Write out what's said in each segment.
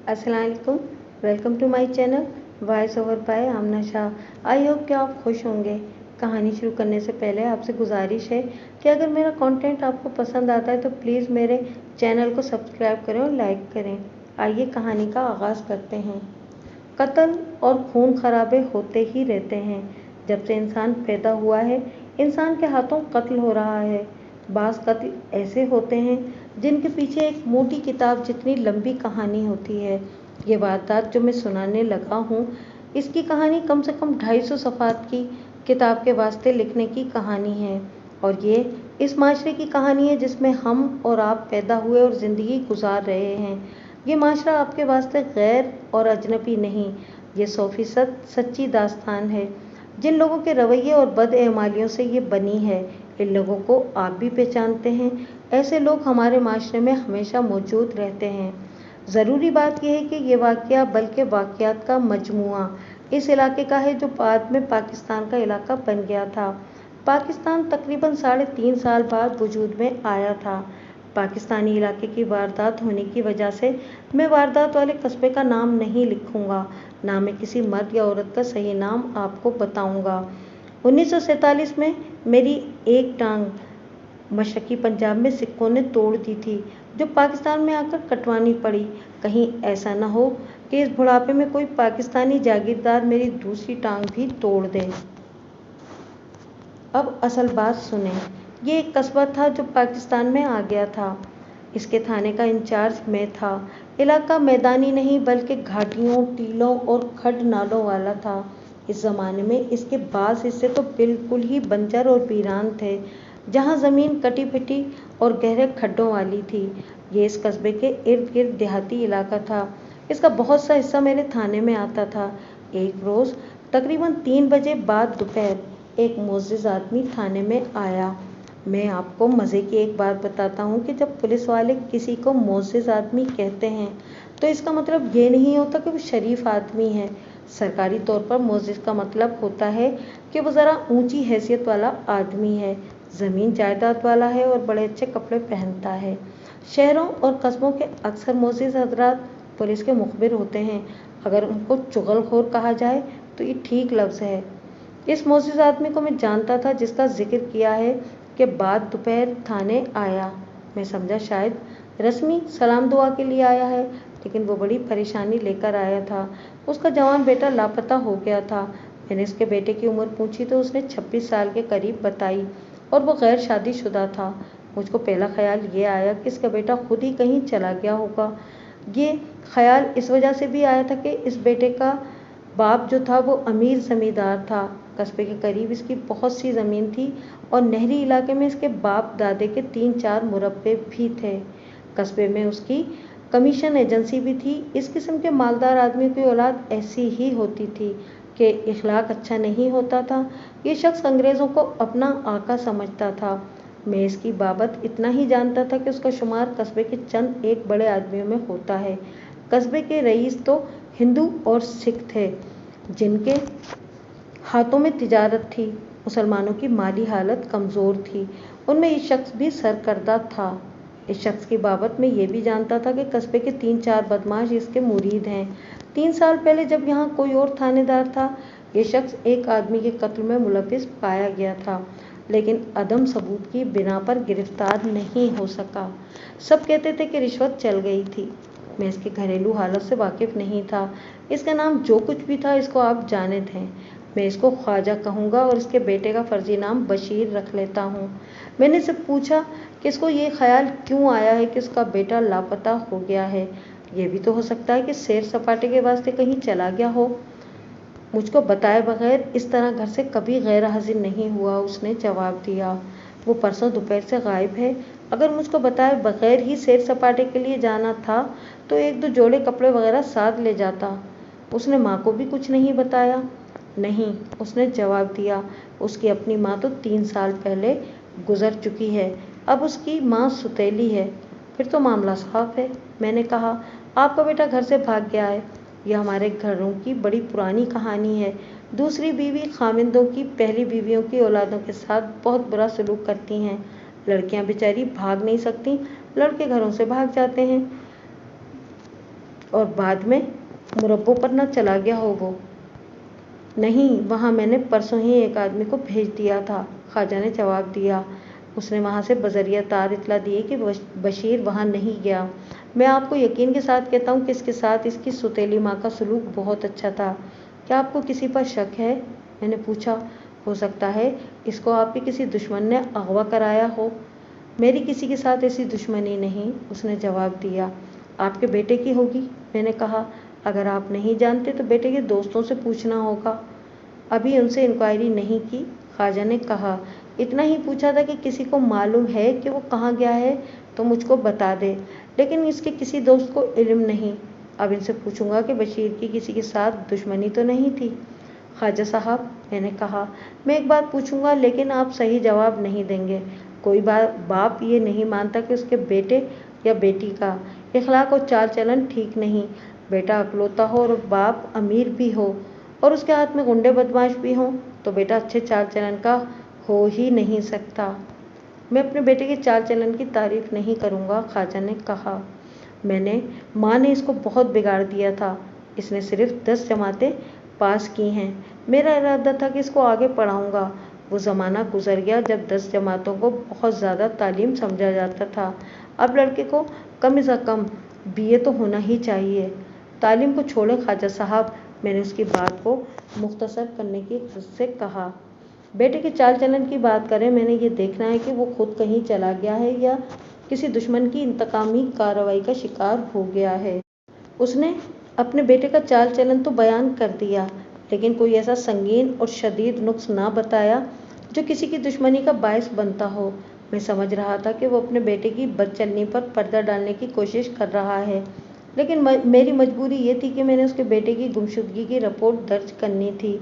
अस्सलाम वालेकुम। Welcome to my channel voice over by Amna Shah. I hope कि आप खुश होंगे। कहानी शुरू करने से पहले आपसे गुजारिश है कि अगर मेरा कंटेंट आपको पसंद आता है तो प्लीज़ मेरे चैनल को सब्सक्राइब करें और लाइक करें। आइए कहानी का आगाज़ करते हैं। कत्ल और खून खराबे होते ही रहते हैं। जब से इंसान पैदा हुआ है इंसान के हाथों कत्ल हो रहा है। बाज़ कत्ल ऐसे होते हैं जिनके पीछे एक मोटी किताब जितनी लंबी कहानी होती है। ये वारदात जो मैं सुनाने लगा हूँ इसकी कहानी कम से कम 250 सफ़ात की किताब के वास्ते लिखने की कहानी है। और ये इस माशरे की कहानी है जिसमें हम और आप पैदा हुए और ज़िंदगी गुजार रहे हैं। ये माशरा आपके वास्ते गैर और अजनबी नहीं, ये 100% सच्ची दास्तान है। जिन लोगों के रवैये और बदएमालियों से ये बनी है इन लोगों को आप भी पहचानते हैं। ऐसे लोग हमारे माशरे में हमेशा मौजूद रहते हैं। ज़रूरी बात यह है कि ये वाक़या बल्कि वाक़यात का मजमुआ इस इलाके का है जो बाद में पाकिस्तान का इलाका बन गया था। पाकिस्तान तकरीबन 3.5 साल बाद वजूद में आया था। पाकिस्तानी इलाके की वारदात होने की वजह से मैं वारदात वाले कस्बे का नाम नहीं लिखूंगा, ना मैं किसी मर्द या औरत का सही नाम आपको बताऊंगा। 1947 में मेरी एक टांग मशरकी पंजाब में सिखों ने तोड़ दी थी जो पाकिस्तान में आकर कटवानी पड़ी। कहीं ऐसा न हो कि इस बुढ़ापे में कोई पाकिस्तानी जागीरदार मेरी दूसरी टांग भी तोड़ दे। अब असल बात सुने। ये एक कस्बा था जो पाकिस्तान में आ गया था। इसके थाने का इंचार्ज मैं था। इलाका मैदानी नहीं बल्कि घाटियों, टीलों और खड नालों वाला था। इस ज़माने में इसके बाज़ हिस्से तो बिल्कुल ही बंजर और वीरान थे, जहाँ ज़मीन कटी पिटी और गहरे खड्डों वाली थी। ये इस कस्बे के इर्द गिर्द देहाती इलाका था। इसका बहुत सा हिस्सा मेरे थाने में आता था। एक रोज़ तकरीबन 3 बजे बाद दोपहर एक मोअज़्ज़िज़ आदमी थाने में आया। मैं आपको मज़े की एक बात बताता हूँ कि जब पुलिस वाले किसी को मोअज़्ज़िज़ आदमी कहते हैं तो इसका मतलब ये नहीं होता कि वो शरीफ आदमी है। सरकारी तौर पर मोअज़्ज़िज़ का मतलब होता है कि वो ज़रा ऊंची हैसियत वाला आदमी है, ज़मीन जायदाद वाला है और बड़े अच्छे कपड़े पहनता है। शहरों और कस्बों के अक्सर मोअज़्ज़िज़ हज़रात पुलिस के मुखबिर होते हैं। अगर उनको चुगलखोर कहा जाए तो ये ठीक लफ्ज़ है। इस मोअज़्ज़िज़ आदमी को मैं जानता था जिसका जिक्र किया है कि बाद दोपहर थाने आया। मैं समझा शायद रस्मी सलाम दुआ के लिए आया है, लेकिन वो बड़ी परेशानी लेकर आया था। उसका जवान बेटा लापता हो गया था। मैंने उसके बेटे की उम्र पूछी तो उसने 26 साल के करीब बताई और वो गैर शादीशुदा था। मुझको पहला ख्याल ये आया कि इसका बेटा खुद ही कहीं चला गया होगा। ये ख्याल इस वजह से भी आया था कि इस बेटे का बाप जो था वो अमीर ज़मींदार था। कस्बे के करीब इसकी बहुत सी ज़मीन थी और नहरी इलाके में इसके बाप दादे के 3-4 मुरब्बे भी थे। कस्बे में उसकी कमीशन एजेंसी भी थी। इस किस्म के मालदार आदमी की औलाद ऐसी ही होती थी कि इखलाक अच्छा नहीं होता था। ये शख्स अंग्रेज़ों को अपना आका समझता था। मैं इसकी बाबत इतना ही जानता था कि उसका शुमार कस्बे के चंद एक बड़े आदमियों में होता है। कस्बे के रईस तो हिंदू और सिख थे जिनके हाथों में तिजारत थी। मुसलमानों की माली हालत कमज़ोर थी। उनमें ये शख्स भी सरकर्दा था। इस शख्स की बाबत मैं ये भी जानता था कि कस्बे के 3-4 बदमाश इसके मुरीद हैं। 3 साल पहले जब यहाँ कोई और थानेदार था ये शख्स एक आदमी के कत्ल में मुलविस पाया गया था, लेकिन अदम सबूत की बिना पर गिरफ्तार नहीं हो सका। सब कहते थे कि रिश्वत चल गई थी। मैं इसकी घरेलू हालत से वाकिफ़ नहीं था। इसका नाम जो कुछ भी था इसको आप जाने थे। मैं इसको ख्वाजा कहूँगा और इसके बेटे का फर्जी नाम बशीर रख लेता हूँ। मैंने इससे पूछा कि इसको ये ख्याल क्यों आया है कि उसका बेटा लापता हो गया है। ये भी तो हो सकता है कि सैर सपाटे के वास्ते कहीं चला गया हो। मुझको बताए बगैर इस तरह घर से कभी गैर हाजिर नहीं हुआ, उसने जवाब दिया। वो परसों दोपहर से गायब है। अगर मुझको बताए बगैर ही सैर सपाटे के लिए जाना था तो 1-2 जोड़े कपड़े वगैरह साथ ले जाता। उसने माँ को भी कुछ नहीं बताया। नहीं, उसने जवाब दिया। उसकी अपनी माँ तो 3 साल पहले गुजर चुकी है। अब उसकी माँ सुतेली है। फिर तो मामला साफ है। मैंने कहा, आपका बेटा घर से भाग गया है। यह हमारे घरों की बड़ी पुरानी कहानी है। दूसरी बीवी खामिंदों की पहली बीवियों की औलादों के साथ बहुत बुरा सलूक करती हैं। लड़कियां बेचारी भाग नहीं सकती, लड़के घरों से भाग जाते हैं। और बाद में मुरब्बों पर न चला गया हो वो। नहीं, वहाँ मैंने परसों ही एक आदमी को भेज दिया था, ख्वाजा ने जवाब दिया। उसने वहाँ से बजरिया तार इतला दी कि बशीर वहाँ नहीं गया। मैं आपको यकीन के साथ कहता हूँ कि इसके साथ इसकी सुतीली माँ का सलूक बहुत अच्छा था। क्या आपको किसी पर शक है? मैंने पूछा। हो सकता है इसको आपके किसी दुश्मन ने अगवा कराया हो। मेरी किसी के साथ ऐसी दुश्मनी नहीं, उसने जवाब दिया। आपके बेटे की होगी, मैंने कहा। अगर आप नहीं जानते तो बेटे के दोस्तों से पूछना होगा। अभी उनसे इंक्वायरी नहीं की, ख्वाजा ने कहा। इतना ही पूछा था कि किसी को मालूम है कि वो कहाँ गया है तो मुझको बता दे, लेकिन इसके किसी दोस्त को इल्म नहीं। अब इनसे पूछूंगा कि बशीर की किसी के साथ दुश्मनी तो नहीं थी। ख्वाजा साहब, मैंने कहा, मैं एक बात पूछूंगा लेकिन आप सही जवाब नहीं देंगे। कोई बाप ये नहीं मानता कि उसके बेटे या बेटी का इखलाक और चाल चलन ठीक नहीं। बेटा अकलौता हो और बाप अमीर भी हो और उसके हाथ में गुंडे बदमाश भी हों तो बेटा अच्छे चाल चलन का हो ही नहीं सकता। मैं अपने बेटे के चाल चलन की तारीफ नहीं करूँगा, ख्वाजा ने कहा। माँ ने इसको बहुत बिगाड़ दिया था। इसने सिर्फ 10 जमातें पास की हैं। मेरा इरादा था कि इसको आगे पढ़ाऊँगा। वो ज़माना गुजर गया जब 10 जमातों को बहुत ज़्यादा तालीम समझा जाता था। अब लड़के को कम से कम BA तो होना ही चाहिए। तालीम को छोड़ें ख्वाजा साहब, मैंने उसकी बात को मुख्तसर करने की उससे कहा। बेटे के चाल चलन की बात करें, मैंने ये देखना है कि वो खुद कहीं चला गया है या किसी दुश्मन की इंतकामी कार्रवाई का शिकार हो गया है। उसने अपने बेटे का चाल चलन तो बयान कर दिया, लेकिन कोई ऐसा संगीन और शदीद नुक्स ना बताया जो किसी की दुश्मनी का बायस बनता हो। मैं समझ रहा था कि वो अपने बेटे की बदचलनी पर पर्दा डालने की कोशिश कर रहा है, लेकिन मेरी मजबूरी ये थी कि मैंने उसके बेटे की गुमशुदगी की रिपोर्ट दर्ज करनी थी।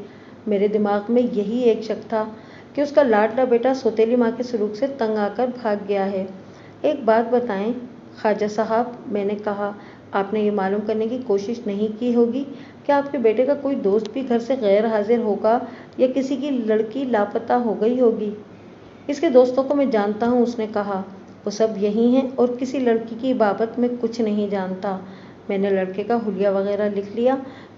मेरे दिमाग में यही एक शक था कि उसका लाडला बेटा सौतेली माँ के सलूक से तंग आकर भाग गया है। एक बात बताएं ख्वाजा साहब, मैंने कहा, आपने ये मालूम करने की कोशिश नहीं की होगी कि आपके बेटे का कोई दोस्त भी घर से गैर हाजिर होगा या किसी की लड़की लापता हो गई होगी? इसके दोस्तों को मैं जानता हूँ, उसने कहा। वो सब यही हैं और किसी लड़की की बाबत में कुछ नहीं जानता। मैंने लड़के का हुलिया वगैरह लिख लिया।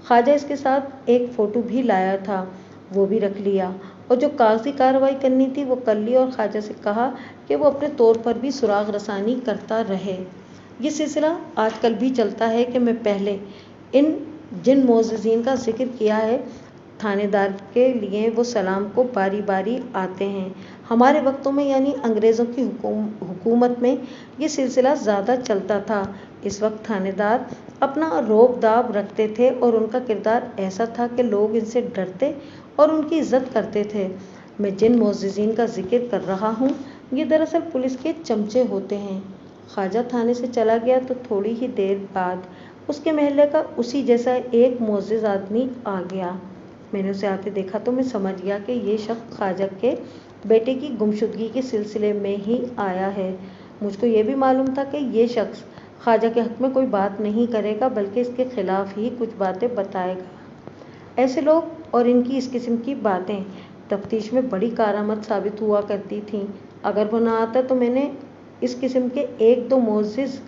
ख्वाजा इसके साथ एक फ़ोटो भी लाया था, वो भी रख लिया और जो कागजी कार्रवाई करनी थी वो कर ली और ख्वाजा से कहा कि वो अपने तौर पर भी सुराग रसानी करता रहे। ये सिलसिला आजकल भी चलता है कि मैं पहले इन जिन मोअज़्ज़िज़ीन का जिक्र किया है, थानेदार के लिए वो सलाम को बारी बारी आते हैं। हमारे वक्तों में यानी अंग्रेज़ों की हुकूमत में ये सिलसिला ज़्यादा चलता था। इस वक्त थानेदार अपना रौब दाब रखते थे और उनका किरदार ऐसा था कि लोग इनसे डरते और उनकी इज्जत करते थे। मैं जिन मोअज़्ज़िज़ीन का जिक्र कर रहा हूँ, ये दरअसल पुलिस के चमचे होते हैं। ख्वाजा थाने से चला गया तो थोड़ी ही देर बाद उसके महल्ले का उसी जैसा एक मुअज़्ज़िज़ आदमी आ गया। मैंने उसे आते देखा तो मैं समझ गया कि ये शख्स ख्वाजा के बेटे की गुमशुदगी के सिलसिले में ही आया है। मुझको ये भी मालूम था कि ये शख्स ख्वाजा के हक़ में कोई बात नहीं करेगा बल्कि इसके खिलाफ ही कुछ बातें बताएगा। ऐसे लोग और इनकी इस किस्म की बातें तफ्तीश में बड़ी कारामद साबित हुआ करती थीं। अगर वो ना आता तो मैंने इस किस्म के 1-2 मुअज़्ज़िज़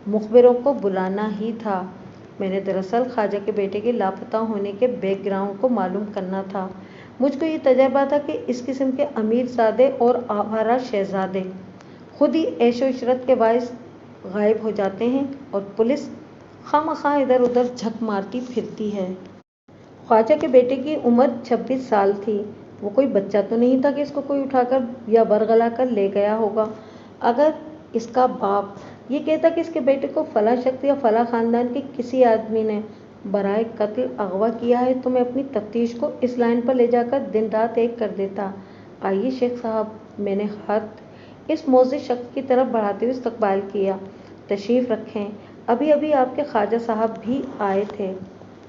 मुखबिरों को बुलाना ही था। मैंने दरअसल ख्वाजा के बेटे के लापता होने के बैकग्राउंड को मालूम करना था। मुझको ये तजर्बा था कि इस किस्म के अमीरज़ादे और आवारा शहज़ादे खुद ही ऐशो इशरत के बाइस गायब हो जाते हैं और पुलिस खामखा इधर उधर झक मारती फिरती है। ख्वाजा के बेटे की उम्र 26 साल थी। वो कोई बच्चा तो नहीं था कि इसको कोई उठाकर या बरगला कर ले गया होगा। अगर इसका बाप ये कहता कि इसके बेटे को फला शख्स या फला ख़ानदान के किसी आदमी ने बराए कत्ल अगवा किया है तो मैं अपनी तफ्तीश को इस लाइन पर ले जाकर दिन रात एक कर देता। आइए शेख साहब, मैंने हाथ इस मोअज़्ज़िज़ शख्स की तरफ बढ़ाते हुए इस्तकबाल किया। तशरीफ़ रखें, अभी अभी आपके ख्वाजा साहब भी आए थे।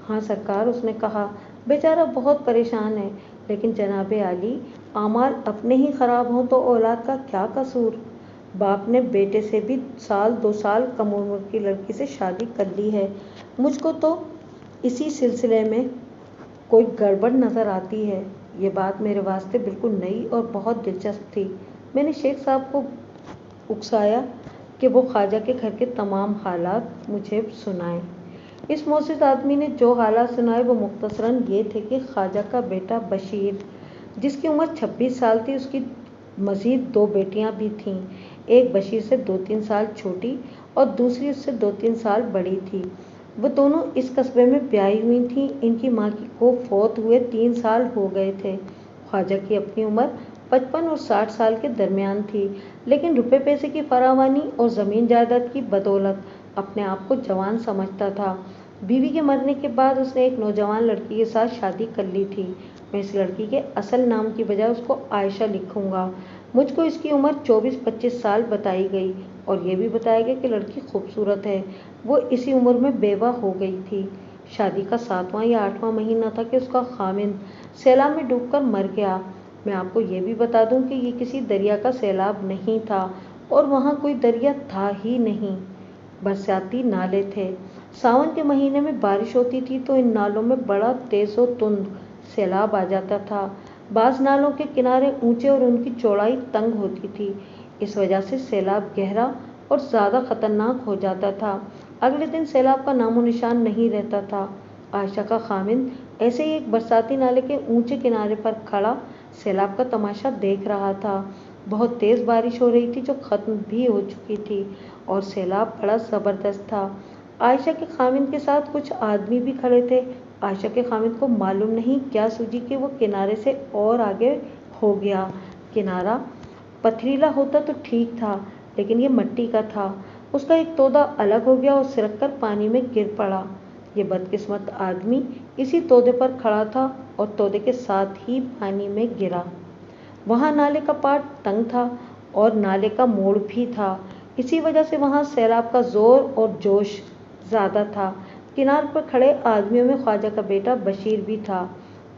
हाँ सरकार, उसने कहा। बेचारा बहुत परेशान है, लेकिन जनाबे आली, आमाल अपने ही ख़राब हों तो औलाद का क्या कसूर? बाप ने बेटे से भी 1-2 साल कम उम्र की लड़की से शादी कर ली है। मुझको तो इसी सिलसिले में कोई गड़बड़ नज़र आती है। ये बात मेरे वास्ते बिल्कुल नई और बहुत दिलचस्प थी। मैंने शेख साहब को उकसाया कि वो ख्वाजा के घर के तमाम हालात मुझे सुनाएं। اس موجز آدمی نے جو حالات سنائے وہ مختصراً یہ تھے کہ خواجہ کا بیٹا بشیر، جس کی عمر 26 سال تھی، اس کی مزید 2 بیٹیاں بھی تھیں۔ ایک بشیر سے 2-3 سال چھوٹی اور دوسری اس سے 2-3 سال بڑی تھی۔ وہ دونوں اس قصبے میں بیاہی ہوئی تھیں۔ ان کی ماں کو فوت ہوئے 3 سال ہو گئے تھے۔ خواجہ کی اپنی عمر 55 اور 60 سال کے درمیان تھی، لیکن روپے پیسے کی فراوانی اور زمین جائیداد کی بدولت اپنے آپ کو جوان سمجھتا تھا۔ بیوی کے مرنے کے بعد اس نے ایک نوجوان لڑکی کے ساتھ شادی کر لی تھی۔ میں اس لڑکی کے اصل نام کی بجائے اس کو عائشہ لکھوں گا۔ مجھ کو اس کی عمر 24-25 سال بتائی گئی اور یہ بھی بتایا گیا کہ لڑکی خوبصورت ہے۔ وہ اسی عمر میں بیوہ ہو گئی تھی۔ شادی کا 7واں یا 8واں مہینہ تھا کہ اس کا خاوند سیلاب میں ڈوب کر مر گیا۔ میں آپ کو یہ بھی بتا دوں کہ یہ کسی دریا کا سیلاب نہیں تھا اور وہاں کوئی دریا تھا ہی نہیں، برساتی نالے تھے۔ ساون کے مہینے میں بارش ہوتی تھی تو ان نالوں میں بڑا تیز و تند سیلاب آ جاتا تھا۔ بعض نالوں کے کنارے اونچے اور ان کی چوڑائی تنگ ہوتی تھی۔ اس وجہ سے سیلاب گہرا اور زیادہ خطرناک ہو جاتا تھا۔ اگلے دن سیلاب کا نام و نشان نہیں رہتا تھا۔ عائشہ کا خاوند ایسے ہی ایک برساتی نالے کے اونچے کنارے پر کھڑا سیلاب کا تماشا دیکھ رہا تھا۔ بہت تیز بارش ہو رہی تھی جو ختم بھی ہو چکی تھی اور سیلاب بڑا زبردست تھا۔ عائشہ کے خاوند کے ساتھ کچھ آدمی بھی کھڑے تھے۔ عائشہ کے خاوند کو معلوم نہیں کیا سوجی کہ وہ کنارے سے اور آگے ہو گیا۔ کنارہ پتھریلا ہوتا تو ٹھیک تھا، لیکن یہ مٹی کا تھا۔ اس کا ایک تودا الگ ہو گیا اور سرک کر پانی میں گر پڑا۔ یہ بدقسمت آدمی اسی تودے پر کھڑا تھا اور تودے کے ساتھ ہی پانی میں گرا۔ وہاں نالے کا پاٹ تنگ تھا اور نالے کا موڑ بھی تھا، اسی وجہ سے وہاں سیلاب کا زور اور جوش زیادہ تھا۔ کنارے پر کھڑے آدمیوں میں خواجہ کا بیٹا بشیر بھی تھا۔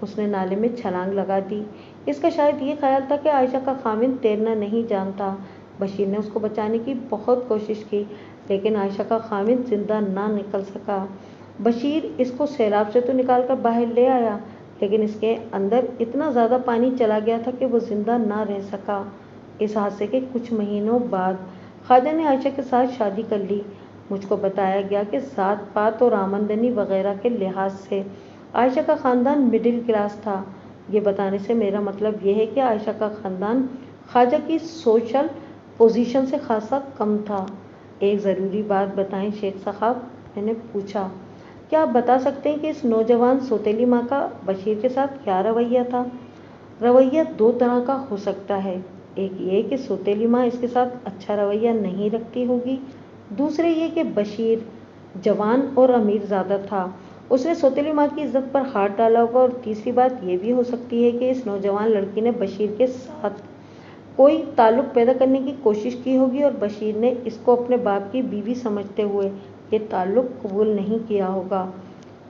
اس نے نالے میں چھلانگ لگا دی۔ اس کا شاید یہ خیال تھا کہ عائشہ کا خاوند تیرنا نہیں جانتا۔ بشیر نے اس کو بچانے کی بہت کوشش کی، لیکن عائشہ کا خاوند زندہ نہ نکل سکا۔ بشیر اس کو سیلاب سے تو نکال کر باہر لے آیا، لیکن اس کے اندر اتنا زیادہ پانی چلا گیا تھا کہ وہ زندہ نہ رہ سکا۔ اس حادثے کے کچھ مہینوں بعد خواجہ نے عائشہ کے ساتھ شادی کر لی۔ مجھ کو بتایا گیا کہ ذات پات اور آمدنی وغیرہ کے لحاظ سے عائشہ کا خاندان مڈل کلاس تھا۔ یہ بتانے سے میرا مطلب یہ ہے کہ عائشہ کا خاندان خواجہ کی سوشل پوزیشن سے خاصا کم تھا۔ ایک ضروری بات بتائیں شیخ صاحب، میں نے پوچھا، کیا آپ بتا سکتے ہیں کہ اس نوجوان سوتیلی ماں کا بشیر کے ساتھ کیا رویہ تھا؟ رویہ 2 طرح کا ہو سکتا ہے۔ ایک یہ کہ سوتیلی ماں اس کے ساتھ اچھا رویہ نہیں رکھتی ہوگی، دوسرے یہ کہ بشیر جوان اور امیر زادہ تھا، اس نے سوتیلی ماں کی عزت پر ہاتھ ڈالا ہوگا، اور تیسری بات یہ بھی ہو سکتی ہے کہ اس نوجوان لڑکی نے بشیر کے ساتھ کوئی تعلق پیدا کرنے کی کوشش کی ہوگی اور بشیر نے اس کو اپنے باپ کی بیوی سمجھتے ہوئے یہ تعلق قبول نہیں کیا ہوگا۔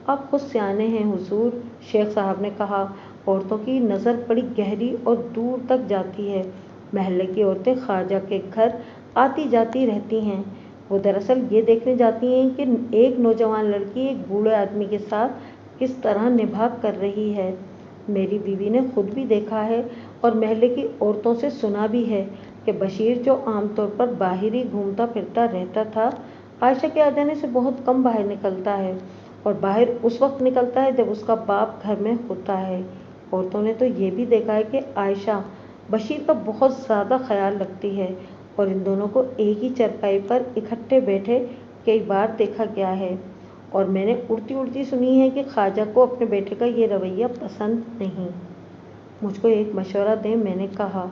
آپ خود سیانے ہیں حضور، شیخ صاحب نے کہا۔ عورتوں کی نظر بڑی گہری اور دور تک جاتی ہے۔ محلے کی عورتیں خواجہ کے گھر آتی جاتی رہتی ہیں۔ وہ دراصل یہ دیکھنے جاتی ہیں کہ ایک نوجوان لڑکی ایک بوڑھے آدمی کے ساتھ کس طرح نبھا کر رہی ہے۔ میری بیوی نے خود بھی دیکھا ہے اور محلے کی عورتوں سے سنا بھی ہے کہ بشیر جو عام طور پر باہر ہی گھومتا پھرتا رہتا تھا، عائشہ کے آ جانے سے بہت کم باہر نکلتا ہے، اور باہر اس وقت نکلتا ہے جب اس کا باپ گھر میں ہوتا ہے۔ عورتوں نے تو یہ بھی دیکھا ہے کہ عائشہ بشیر کا بہت زیادہ خیال رکھتی ہے، اور ان دونوں کو ایک ہی چرپائی پر اکٹھے بیٹھے کئی بار دیکھا گیا ہے، اور میں نے اڑتی اڑتی سنی ہے کہ خواجہ کو اپنے بیٹے کا یہ رویہ پسند نہیں۔ مجھ کو ایک مشورہ دیں، میں نے کہا۔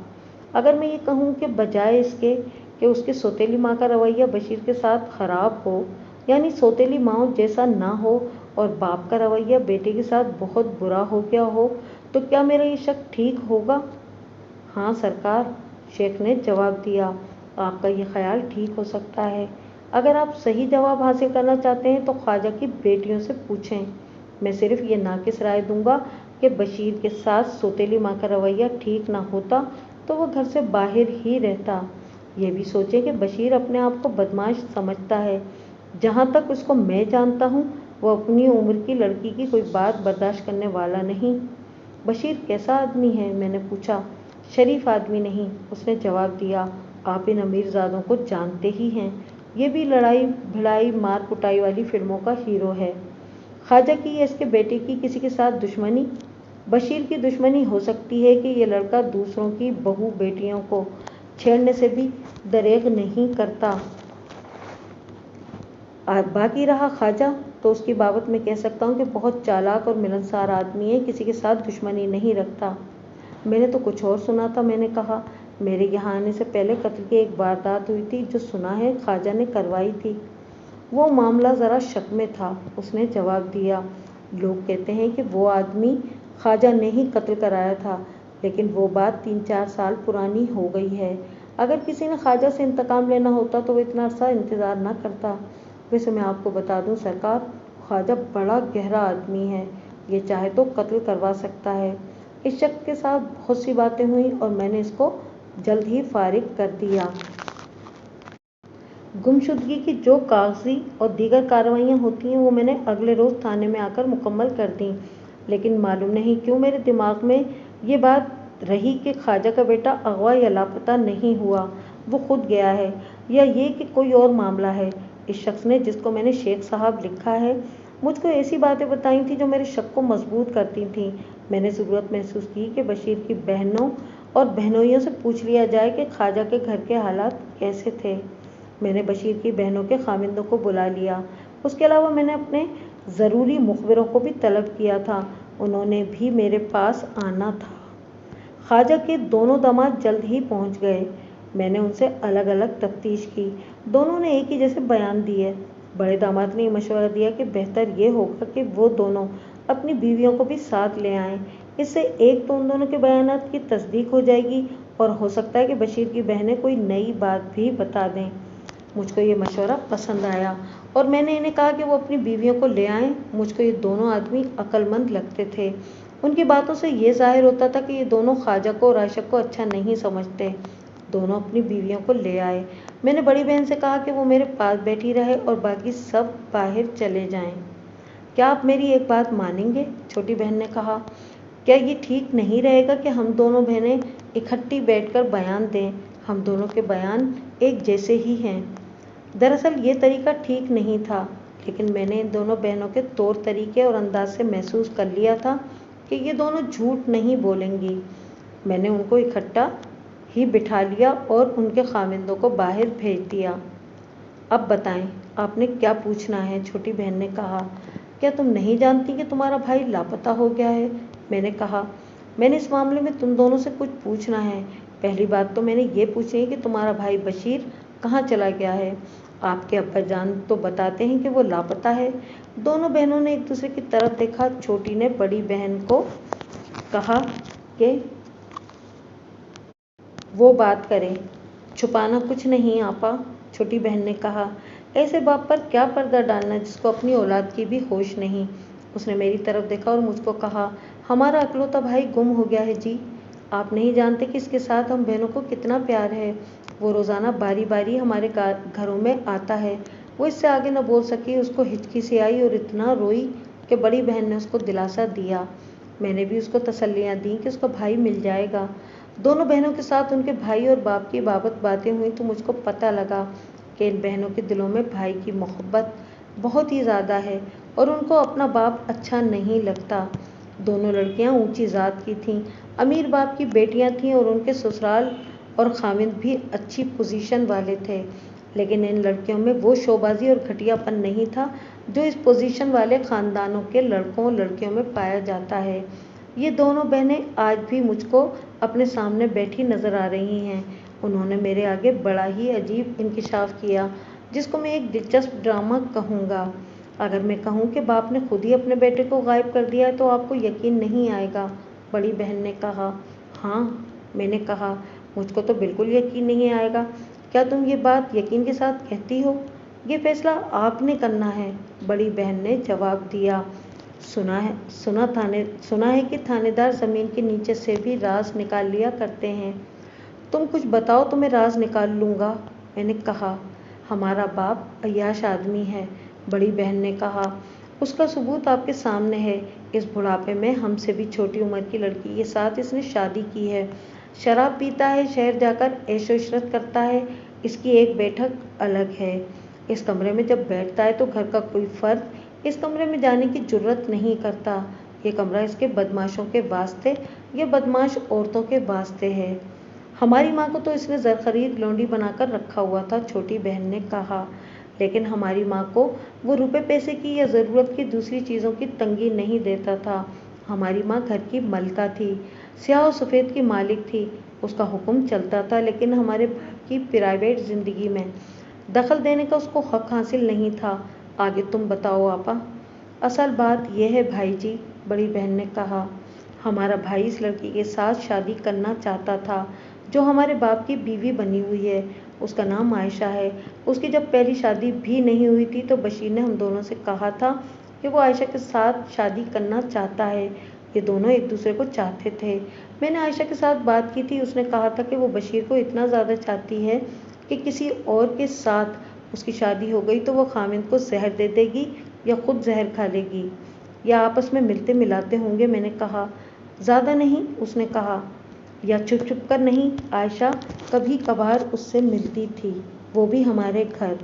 اگر میں یہ کہوں کہ بجائے اس کے کہ اس کی سوتیلی ماں کا رویہ بشیر کے ساتھ خراب ہو، یعنی سوتیلی ماؤں جیسا نہ ہو، اور باپ کا رویہ بیٹے کے ساتھ بہت برا ہو گیا ہو، تو کیا میرا یہ شک ٹھیک ہوگا؟ ہاں سرکار، شیخ نے جواب دیا، آپ کا یہ خیال ٹھیک ہو سکتا ہے۔ اگر آپ صحیح جواب حاصل کرنا چاہتے ہیں تو خواجہ کی بیٹیوں سے پوچھیں۔ میں صرف یہ ناقص رائے دوں گا کہ بشیر کے ساتھ سوتیلی ماں کا رویہ ٹھیک نہ ہوتا تو وہ گھر سے باہر ہی رہتا۔ یہ بھی سوچیں کہ بشیر اپنے آپ کو بدمعاش سمجھتا ہے۔ جہاں تک اس کو میں جانتا ہوں، وہ اپنی عمر کی لڑکی کی کوئی بات برداشت کرنے والا نہیں۔ بشیر کیسا آدمی ہے؟ میں نے پوچھا۔ شریف آدمی نہیں، اس نے جواب دیا۔ آپ ان امیر زادوں کو جانتے ہی ہیں، ये भी लड़ाई भिड़ाई मार कुटाई वाली फिल्मों का हीरो है। ख्वाजा की या इसके बेटे की किसी के साथ दुश्मनी? बशीर की दुश्मनी हो सकती है कि ये लड़का दूसरों की बहू बेटियों को छेड़ने से भी दरेग नहीं करता। बाकी रहा ख्वाजा, तो उसकी बाबत मैं कह सकता हूँ कि बहुत चालाक और मिलनसार आदमी है, किसी के साथ दुश्मनी नहीं रखता। मैंने तो कुछ और सुना था। मैंने कहा, मेरे यहाँ आने से पहले कत्ल की एक वारदात हुई थी जो सुना है ख्वाजा ने करवाई थी। वो मामला ज़रा शक में था, उसने जवाब दिया। लोग कहते हैं कि वो आदमी ख्वाजा ने ही कत्ल कराया था, लेकिन वो बात 3-4 साल पुरानी हो गई है। अगर किसी ने ख्वाजा से इंतकाम लेना होता तो वो इतना अरसा इंतज़ार न करता। वैसे मैं आपको बता दूं सरकार, ख्वाजा बड़ा गहरा आदमी है, ये चाहे तो कत्ल करवा सकता है। इस शख्स के साथ बहुत सी बातें हुई और मैंने इसको जल्द ही फारिग कर दिया। गुमशुदगी की जो कागजी और दीगर कार्रवाइयाँ होती हैं वो मैंने अगले रोज़ थाने में आकर मुकम्मल कर दी। लेकिन मालूम नहीं क्यों मेरे दिमाग में ये बात रही कि ख्वाजा का बेटा अगवा या लापता नहीं हुआ, वो खुद गया है, या ये कि कोई और मामला है। इस शख्स ने, जिसको मैंने शेख साहब लिखा है, मुझको ऐसी बातें बताई थी जो मेरे शक को मजबूत करती थीं। मैंने ज़रूरत महसूस की कि बशीर की बहनों और बहनोइयों से पूछ लिया जाए कि ख्वाजा के घर के हालात कैसे थे। मैंने बशीर की बहनों के खामिंदों को बुला लिया। उसके अलावा मैंने अपने ज़रूरी मुखबिरों को भी तलब किया था, उन्होंने भी मेरे पास आना था। ख्वाजा के दोनों दामाद जल्द ही पहुंच गए। मैंने उनसे अलग अलग तफ्तीश की। दोनों ने एक ही जैसे बयान दिए। बड़े दामाद ने ये मशवरा दिया कि बेहतर ये होगा कि वो दोनों अपनी बीवियों को भी साथ ले आएं। इससे एक तो उन दोनों के बयानात की तस्दीक हो जाएगी और हो सकता है कि बशीर की बहनें कोई नई बात भी बता दें। मुझको ये मशवरा पसंद आया और मैंने इन्हें कहा कि वो अपनी बीवियों को ले आएं। मुझको ये दोनों आदमी अक्लमंद लगते थे। उनकी बातों से ये जाहिर होता था कि ये दोनों ख्वाजा को और आयशा को अच्छा नहीं समझते। दोनों अपनी बीवियों को ले आए। मैंने बड़ी बहन से कहा कि वो मेरे पास बैठी रहे और बाकी सब बाहर चले जाएं। क्या आप मेरी एक बात मानेंगे? छोटी बहन ने कहा। क्या ये ठीक नहीं रहेगा कि हम दोनों बहनें इकट्ठी बैठकर बयान दें? हम दोनों के बयान एक जैसे ही हैं। दरअसल ये तरीका ठीक नहीं था, लेकिन मैंने इन दोनों बहनों के तौर तरीके और अंदाज से महसूस कर लिया था कि ये दोनों झूठ नहीं बोलेंगी। मैंने उनको इकट्ठा ही बिठा लिया और उनके खामिंदों को बाहर भेज दिया। अब बताएं, आपने क्या पूछना है? छोटी बहन ने कहा। क्या तुम नहीं जानती कि तुम्हारा भाई लापता हो गया है? मैंने कहा, मैंने इस मामले में तुम दोनों से कुछ पूछना है। पहली बात तो मैंने ये पूछी है कि तुम्हारा भाई बशीर कहाँ चला गया है? आपके अब्बाजान तो बताते हैं कि वो लापता है। दोनों बहनों ने एक दूसरे की तरफ देखा। छोटी ने बड़ी बहन को कहा कि वो बात करे। छुपाना कुछ नहीं आपा, छोटी बहन ने कहा। ऐसे बाप पर क्या पर्दा डालना जिसको अपनी औलाद की भी होश नहीं। उसने मेरी तरफ देखा और मुझको कहा, हमारा अकलौता भाई गुम हो गया है जी। आप नहीं जानते कि इसके साथ हम बहनों को कितना प्यार है। वो रोज़ाना बारी बारी हमारे घरों में आता है। वो इससे आगे न बोल सकी। उसको हिचकी सी आई और इतना रोई कि बड़ी बहन ने उसको दिलासा दिया। मैंने भी उसको तसल्लियाँ दी कि उसका भाई मिल जाएगा। दोनों बहनों के साथ उनके भाई और बाप की बाबत बातें हुई तो मुझको पता लगा कि इन बहनों के दिलों में भाई की मोहब्बत बहुत ही ज़्यादा है और उनको अपना बाप अच्छा नहीं लगता। दोनों लड़कियां ऊंची ज़ात की थीं, अमीर बाप की बेटियां थीं और उनके ससुराल और खामिंद भी अच्छी पोजीशन वाले थे। लेकिन इन लड़कियों में वो शोबाजी और घटियापन नहीं था जो इस पोजीशन वाले ख़ानदानों के लड़कों और लड़कियों में पाया जाता है। ये दोनों बहनें आज भी मुझको अपने सामने बैठी नज़र आ रही हैं। उन्होंने मेरे आगे बड़ा ही अजीब इंकिशाफ किया, जिसको मैं एक दिलचस्प ड्रामा कहूँगा। अगर मैं कहूँ कि बाप ने खुद ही अपने बेटे को गायब कर दिया है तो आपको यकीन नहीं आएगा, बड़ी बहन ने कहा। हाँ, मैंने कहा, मुझको तो बिल्कुल यकीन नहीं आएगा। क्या तुम ये बात यकीन के साथ कहती हो? ये फैसला आपने करना है, बड़ी बहन ने जवाब दिया। सुना है कि थानेदार ज़मीन के नीचे से भी राज निकाल लिया करते हैं। तुम कुछ बताओ तो मैं राज निकाल लूँगा, मैंने कहा। हमारा बाप अय्याश आदमी है, बड़ी बहन ने कहा। उसका सबूत आपके सामने है। इस बुढ़ापे में हमसे भी छोटी उम्र की लड़की के साथ इसने शादी की है। शराब पीता है, शहर जाकर ऐशो इशरत करता है। इसकी एक बैठक अलग है। इस कमरे में जब बैठता है तो घर का कोई फर्द इस कमरे में जाने की जुर्रत नहीं करता। ये कमरा इसके बदमाशों के वास्ते या बदमाश औरतों के वास्ते है। हमारी माँ को तो इसने ज़रख़रीद लौंडी बनाकर रखा हुआ था, छोटी बहन ने कहा। लेकिन हमारी माँ को वो रुपए पैसे की या ज़रूरत की दूसरी चीज़ों की तंगी नहीं देता था। हमारी माँ घर की मलका थी, स्याह और सफ़ेद की मालिक थी। उसका हुक्म चलता था, लेकिन हमारे बाप की प्राइवेट ज़िंदगी में दखल देने का उसको हक हासिल नहीं था। आगे तुम बताओ आपा। असल बात यह है भाई जी, बड़ी बहन ने कहा, हमारा भाई इस लड़की के साथ शादी करना चाहता था जो हमारे बाप की बीवी बनी हुई है। उसका नाम आयशा है। उसकी जब पहली शादी भी नहीं हुई थी तो बशीर ने हम दोनों से कहा था कि वो आयशा के साथ शादी करना चाहता है। ये दोनों एक दूसरे को चाहते थे। मैंने आयशा के साथ बात की थी। उसने कहा था कि वो बशीर को इतना ज़्यादा चाहती है कि किसी और के साथ उसकी शादी हो गई तो वो खामिद को जहर दे देगी या खुद जहर खा लेगी, या आपस में मिलते मिलाते होंगे। मैंने कहा, ज़्यादा नहीं, उसने कहा, या छुप छुप कर नहीं। आयशा कभी कभार उससे मिलती थी, वो भी हमारे घर।